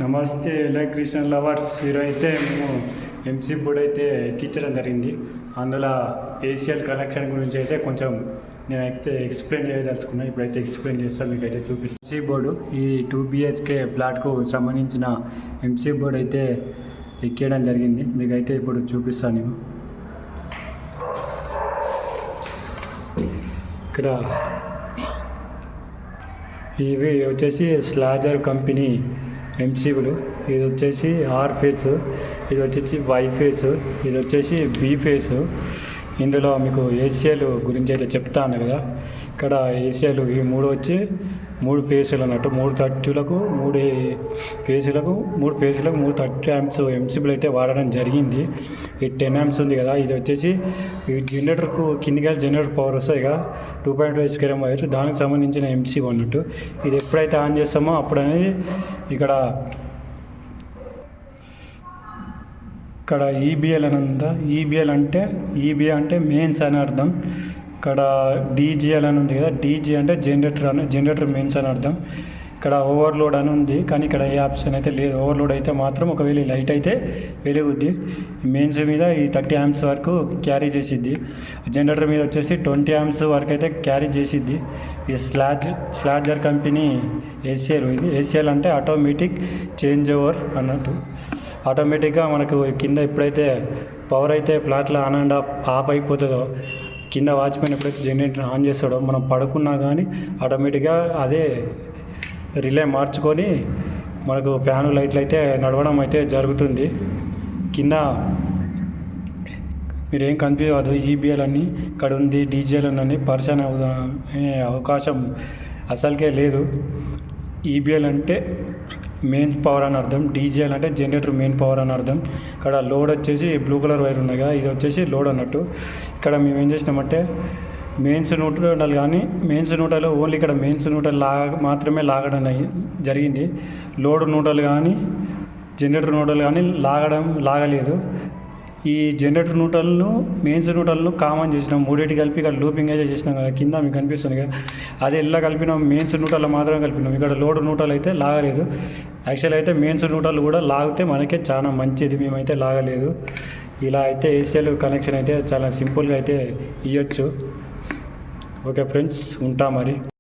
నమస్తే electrician lovers. ఈరోజైతే మేము ఎంసీ బోర్డ్ అయితే ఎక్కించడం జరిగింది. అందులో ఏసీఎల్ కనెక్షన్ గురించి అయితే కొంచెం నేనైతే ఎక్స్ప్లెయిన్ చేయదలుచుకున్నాను. ఇప్పుడైతే ఎక్స్ప్లెయిన్ చేస్తాను, మీకు అయితే చూపిస్తాను. ఎంసీ బోర్డు ఈ 2 BHK ఫ్లాట్కు సంబంధించిన ఎంసీ బోర్డు అయితే ఎక్కేయడం జరిగింది. మీకైతే ఇప్పుడు చూపిస్తాను నేను. ఇక్కడ ఇవి వచ్చేసి స్లాజర్ కంపెనీ ఎంసీబులు. ఇది వచ్చేసి ఆర్ ఫేస్, ఇది వచ్చేసి వై ఫేస్, ఇది వచ్చేసి బి ఫేస్. ఇందులో మీకు ఏసీఎల్ గురించి అయితే చెప్తాను కదా. ఇక్కడ ఏసీఎల్ ఈ మూడు వచ్చి 3 ఫేసులు అన్నట్టు, 3 30లకు 3 ఫేసులకు 30 amps ఎంసీబులు అయితే వాడడం జరిగింది. ఈ 10 amps ఉంది కదా, ఇది వచ్చేసి ఈ జనరేటర్కు కిందికి జనరేటర్ పవర్ వస్తాయి కదా, 2.5 స్క్వేర్ వైర్, దానికి సంబంధించిన ఎంసీబు అన్నట్టు. ఇది ఎప్పుడైతే ఆన్ చేస్తామో అప్పుడు అనేది ఇక్కడ ఈబిఎల్ అని ఉందా. ఈబిఎల్ అంటే మెయిన్స్ అని అర్థం. ఇక్కడ డీజీఎల్ అని ఉంది కదా, డీజీ అంటే జనరేటర్ మెయిన్స్ అని అర్థం. ఇక్కడ ఓవర్లోడ్ అని ఉంది, కానీ ఇక్కడ ఏ ఆప్షన్ అయితే లేదు. ఓవర్లోడ్ అయితే మాత్రం ఒకవేళ లైట్ అయితే వెలుగుద్ది. మెయిన్స్ మీద ఈ 30 amps వరకు క్యారీ చేసిద్ది. జనరేటర్ మీద వచ్చేసి 20 amps వరకు అయితే క్యారీ చేసిద్ది. ఈ స్లాజర్ కంపెనీ ఏసీఎల్. ఇది ఏసీఎల్ అంటే ఆటోమేటిక్ చేంజ్ ఓవర్ అన్నట్టు. ఆటోమేటిక్గా మనకు కింద ఎప్పుడైతే పవర్ అయితే ఫ్లాట్లో ఆన్ అండ్ ఆఫ్ అయిపోతుందో, కింద వాచ్మెన్ ఎప్పుడైతే జనరేటర్ ఆన్ చేస్తాడో, మనం పడుకున్నా కానీ ఆటోమేటిక్గా అదే రిలే మార్చుకొని మనకు ఫ్యాను లైట్లు అయితే నడవడం అయితే జరుగుతుంది. కింద మీరు ఏం కన్ఫ్యూజ్ అవ్వదు. ఈబిఎల్ అని ఇక్కడ ఉంది, డీజీఎల్ అని పరిచయం అవకాశం అసలుకే లేదు. ఈబిఎల్ అంటే మెయిన్ పవర్ అని అర్థం, డీజీఎల్ అంటే జనరేటర్ మెయిన్ పవర్ అని అర్థం. ఇక్కడ లోడ్ వచ్చేసి బ్లూ కలర్ వైర్ ఉన్నాయి కదా, ఇది వచ్చేసి లోడ్ అన్నట్టు. ఇక్కడ మేము ఏం చేసినామంటే మెయిన్స్ న్యూట్రల్ కానీ మెయిన్స్ న్యూట్రల్ ఓన్లీ ఇక్కడ మెయిన్స్ న్యూట్రల్ మాత్రమే లాగడం జరిగింది. లోడ్ న్యూట్రల్ కానీ జనరేటర్ న్యూట్రల్ కానీ లాగలేదు. ఈ జనరేటర్ న్యూట్రల్ను మెయిన్స్ న్యూట్రల్ను కామన్ చేసినాం, మూడింటి కలిపి ఇక్కడ లూపింగ్ అయితే చేసినాం కదా, కింద మీకు కనిపిస్తుంది కదా. అదే ఎలా కలిపినాం, మెయిన్స్ న్యూట్రల్ మాత్రమే కలిపినాం. ఇక్కడ లోడ్ న్యూట్రల్ అయితే లాగలేదు. యాక్చువల్ అయితే మెయిన్స్ న్యూట్రల్ కూడా లాగితే మనకే చాలా మంచిది, మేమైతే లాగలేదు. ఇలా అయితే ఏసీఎల్ కనెక్షన్ అయితే చాలా సింపుల్గా అయితే ఇవ్వచ్చు. ఓకే ఫ్రెండ్స్, ఉంటా మరి.